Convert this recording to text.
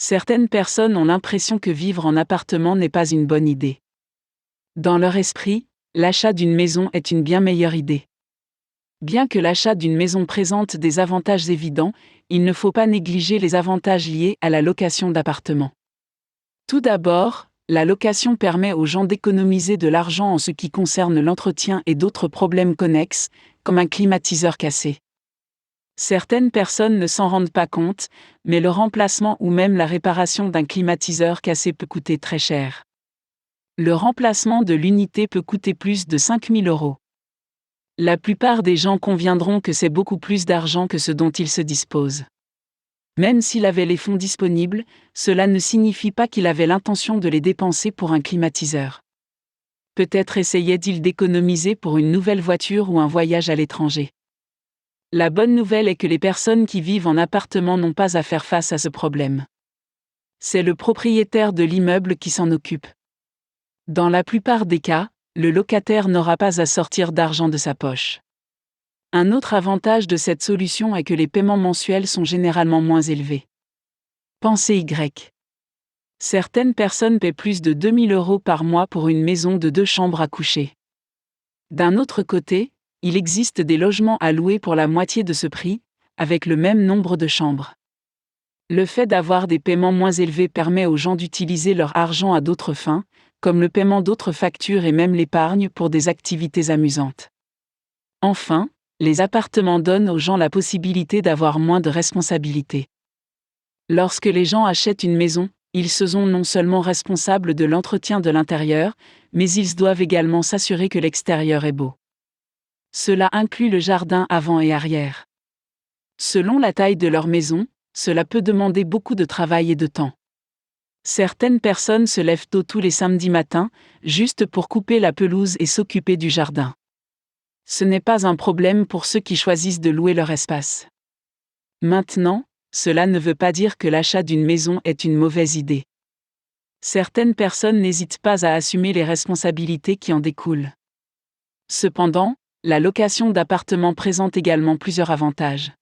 Certaines personnes ont l'impression que vivre en appartement n'est pas une bonne idée. Dans leur esprit, l'achat d'une maison est une bien meilleure idée. Bien que l'achat d'une maison présente des avantages évidents, il ne faut pas négliger les avantages liés à la location d'appartements. Tout d'abord, la location permet aux gens d'économiser de l'argent en ce qui concerne l'entretien et d'autres problèmes connexes, comme un climatiseur cassé. Certaines personnes ne s'en rendent pas compte, mais le remplacement ou même la réparation d'un climatiseur cassé peut coûter très cher. Le remplacement de l'unité peut coûter plus de 5 000 €. La plupart des gens conviendront que c'est beaucoup plus d'argent que ce dont ils se disposent. Même s'il avait les fonds disponibles, cela ne signifie pas qu'il avait l'intention de les dépenser pour un climatiseur. Peut-être essayait-il d'économiser pour une nouvelle voiture ou un voyage à l'étranger. La bonne nouvelle est que les personnes qui vivent en appartement n'ont pas à faire face à ce problème. C'est le propriétaire de l'immeuble qui s'en occupe. Dans la plupart des cas, le locataire n'aura pas à sortir d'argent de sa poche. Un autre avantage de cette solution est que les paiements mensuels sont généralement moins élevés. Pensée Y. Certaines personnes paient plus de 2 000 € par mois pour une maison de 2 chambres à coucher. D'un autre côté, il existe des logements à louer pour la moitié de ce prix, avec le même nombre de chambres. Le fait d'avoir des paiements moins élevés permet aux gens d'utiliser leur argent à d'autres fins, comme le paiement d'autres factures et même l'épargne pour des activités amusantes. Enfin, les appartements donnent aux gens la possibilité d'avoir moins de responsabilités. Lorsque les gens achètent une maison, ils sont non seulement responsables de l'entretien de l'intérieur, mais ils doivent également s'assurer que l'extérieur est beau. Cela inclut le jardin avant et arrière. Selon la taille de leur maison, cela peut demander beaucoup de travail et de temps. Certaines personnes se lèvent tôt tous les samedis matins, juste pour couper la pelouse et s'occuper du jardin. Ce n'est pas un problème pour ceux qui choisissent de louer leur espace. Maintenant, cela ne veut pas dire que l'achat d'une maison est une mauvaise idée. Certaines personnes n'hésitent pas à assumer les responsabilités qui en découlent. Cependant, la location d'appartements présente également plusieurs avantages.